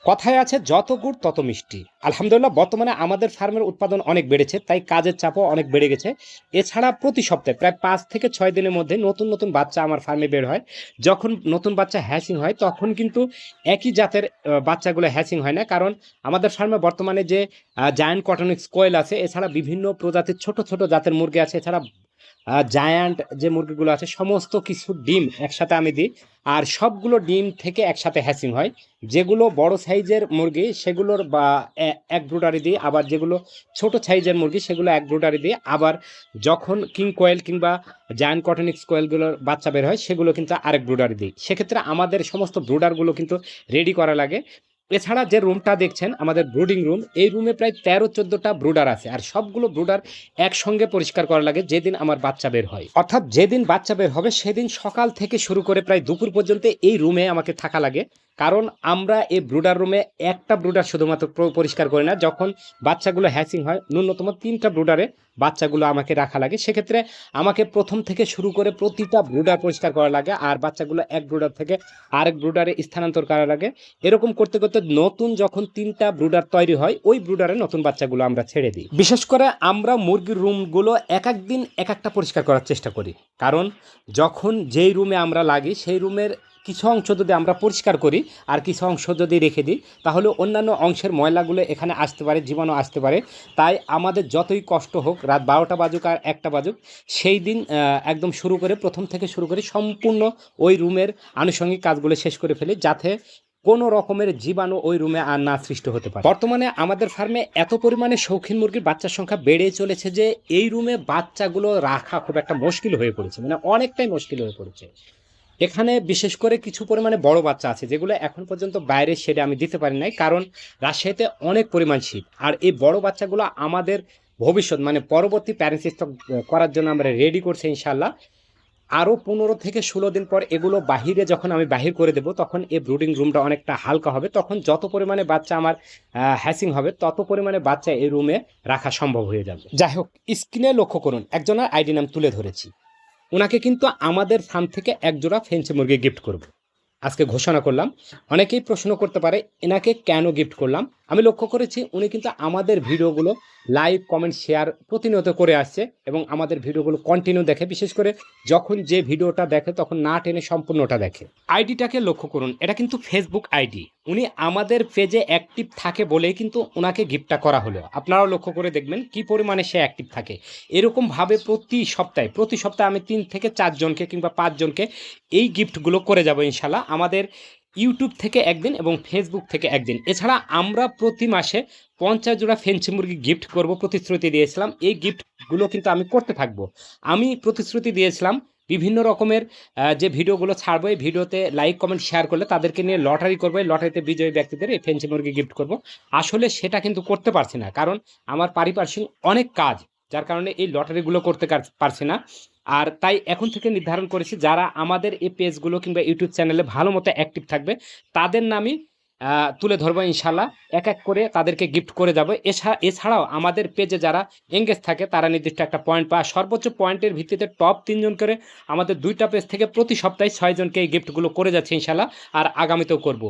কথায় আছে যত গুড় তত মিষ্টি। আলহামদুলিল্লাহ বর্তমানে আমাদের ফার্মের উৎপাদন অনেক বেড়েছে, তাই কাজের চাপও অনেক বেড়ে গেছে। এছাড়া প্রতি সপ্তাহে প্রায় 5 থেকে 6 দিনের মধ্যে নতুন নতুন বাচ্চা আমার ফার্মে বের হয়। যখন নতুন বাচ্চা হ্যাচিং হয় তখন কিন্তু একই জাতের বাচ্চাগুলো হ্যাচিং হয় না, কারণ আমাদের ফার্মে বর্তমানে যে জায়ান্ট কটনিক্স কোয়েল আছে, এছাড়া বিভিন্ন প্রজাতির ছোট ছোট জাতের মুরগি আছে, এছাড়া জায়ান্ট যে মুরগিগুলো আছে সমস্ত কিছু ডিম একসাথে আমি দিই। আর সবগুলো ডিম থেকে একসাথে হ্যাচিং হয়। যেগুলো বড় সাইজের মুরগি সেগুলোর বা এক ব্রুডারি দিই, আবার যেগুলো ছোট সাইজের মুরগি সেগুলো এক ব্রুডারি দিই। আবার যখন কিং কোয়েল কিংবা জায়ান্ট কটনিক্স কোয়েলগুলোর বাচ্চা বের হয় সেগুলো কিন্তু আরেক ব্রুডারি দিই। সেক্ষেত্রে আমাদের সমস্ত ব্রুডারগুলো কিন্তু রেডি করা লাগে। এছাড়া যে রুমটা দেখছেন আমাদের ব্রুডিং রুম, এই রুমে প্রায় 13-14টা ব্রুডার আছে, আর সবগুলো ব্রুডার একসঙ্গে পরিষ্কার করা লাগে যেদিন আমার বাচ্চা বের হয়। অর্থাৎ যেদিন বাচ্চা বের হবে সেদিন সকাল থেকে শুরু করে প্রায় দুপুর পর্যন্ত এই রুমে আমাকে থাকা লাগে। কারণ আমরা এই ব্রুডার রুমে একটা ব্রুডার শুধুমাত্র পরিষ্কার করি না, যখন বাচ্চাগুলো হ্যাচিং হয় ন্যূনতম 3টা ব্রুডারে বাচ্চাগুলো আমাকে রাখা লাগে। সেক্ষেত্রে আমাকে প্রথম থেকে শুরু করে প্রতিটা ব্রুডার পরিষ্কার করা লাগে, আর বাচ্চাগুলো এক ব্রুডার থেকে আরেক ব্রুডারে স্থানান্তর করা লাগে। এরকম করতে করতে নতুন যখন 3টা ব্রুডার তৈরি হয় ওই ব্রুডারে নতুন বাচ্চাগুলো আমরা ছেড়ে দিই। বিশেষ করে আমরা মুরগির রুমগুলো এক এক দিন এক একটা পরিষ্কার করার চেষ্টা করি, কারণ যখন যেই রুমে আমরা লাগি সেই রুমের কিছু অংশ যদি আমরা পরিষ্কার করি আর কিছু অংশ যদি রেখে দিই তাহলে অন্যান্য অংশের ময়লাগুলো এখানে আসতে পারে, জীবাণু আসতে পারে। তাই আমাদের যতই কষ্ট হোক, রাত 12টা বাজুক আর 1টা বাজুক, সেই দিন একদম শুরু করে প্রথম থেকে শুরু করে সম্পূর্ণ ওই রুমের আনুষঙ্গিক কাজগুলো শেষ করে ফেলি, যাতে কোনো রকমের জীবাণু ওই রুমে আর না সৃষ্টি হতে পারে। বর্তমানে আমাদের ফার্মে এত পরিমাণে শৌখিন মুরগির বাচ্চার সংখ্যা বেড়ে চলেছে যে এই রুমে বাচ্চাগুলো রাখা খুব একটা মুশকিল হয়ে পড়েছে, মানে অনেকটাই মুশকিল হয়ে পড়েছে। এখানে বিশেষ করে কিছু পরিমাণে বড় বাচ্চা আছে যেগুলো এখন পর্যন্ত বাইরে শেডে আমি দিতে পারি নাই, কারণ রাজশাহীতে অনেক পরিমাণ শীত। আর এই বড় বাচ্চাগুলো আমাদের ভবিষ্যৎ মানে পরবর্তী প্যারেন্টস স্টক করার জন্য আমরা রেডি করছি ইনশাল্লাহ। আরও 15 থেকে 16 দিন পর এগুলো বাহিরে যখন আমি বাহির করে দেবো তখন এই ব্রুডিং রুমটা অনেকটা হালকা হবে, তখন যত পরিমাণে বাচ্চা আমার হ্যাসিং হবে তত পরিমাণে বাচ্চা এই রুমে রাখা সম্ভব হয়ে যাবে। যাই হোক, স্ক্রিনে লক্ষ্য করুন একজনের আইডি নাম তুলে ধরেছি। ওনাকে কিন্তু আমাদের ফার্ম থেকে একজোড়া ফেন্সি মুরগি গিফট করব আজকে ঘোষণা করলাম। অনেকেই প্রশ্ন করতে পারে এনাকে কেন গিফট করলাম। আমি লক্ষ্য করেছি উনি কিন্তু আমাদের ভিডিওগুলো লাইক কমেন্ট শেয়ার প্রতিনিয়ত করে আসছে এবং আমাদের ভিডিওগুলো কন্টিনিউ দেখে। বিশেষ করে যখন যে ভিডিওটা দেখে তখন না টেনে সম্পূর্ণটা দেখে। আইডিটাকে লক্ষ্য করুন, এটা কিন্তু ফেসবুক আইডি। উনি আমাদের পেজে অ্যাক্টিভ থাকে বলেই কিন্তু ওনাকে গিফটটা করা হলো। আপনারাও লক্ষ্য করে দেখবেন কি পরিমাণে সে অ্যাক্টিভ থাকে। এরকমভাবে প্রতি সপ্তাহে আমি 3 থেকে 4 জনকে কিংবা 5 জনকে এই গিফটগুলো করে যাব ইনশাল্লাহ, আমাদের ইউটিউব থেকে একদিন এবং ফেসবুক থেকে একদিন। এছাড়া আমরা প্রতি মাসে 50 জোড়া ফেন্সি মুরগি গিফট করব প্রতিশ্রুতি দিয়েছিলাম। এই গিফটগুলো কিন্তু আমি করতে থাকবো। আমি প্রতিশ্রুতি দিয়েছিলাম বিভিন্ন রকমের যে ভিডিওগুলো ছাড়বো এই ভিডিওতে লাইক কমেন্ট শেয়ার করলে তাদেরকে নিয়ে লটারি করবো, এই লটারিতে বিজয়ী ব্যক্তিদের এই ফেন্সি মুরগি গিফট করব। আসলে সেটা কিন্তু করতে পারছি না, কারণ আমার পারিপার্শ্বিক অনেক কাজ, যার কারণে এই লটারিগুলো করতে পারছি না। আর তাই এখন থেকে নির্ধারণ করেছি যারা আমাদের এই পেজগুলো কিংবা ইউটিউব চ্যানেলে ভালো মতো অ্যাক্টিভ থাকবে তাদের নামই তুলে ধরবো ইনশাল্লাহ। এক এক করে তাদেরকে গিফট করে যাবো। এছাড়াও আমাদের পেজে যারা এঙ্গেজ থাকে তারা নির্দিষ্ট একটা পয়েন্ট পায়। সর্বোচ্চ পয়েন্টের ভিত্তিতে টপ 3 জন করে আমাদের 2টা পেজ থেকে প্রতি সপ্তাহে 6 জনকে এই গিফটগুলো করে যাচ্ছে ইনশাল্লাহ, আর আগামীতেও করব।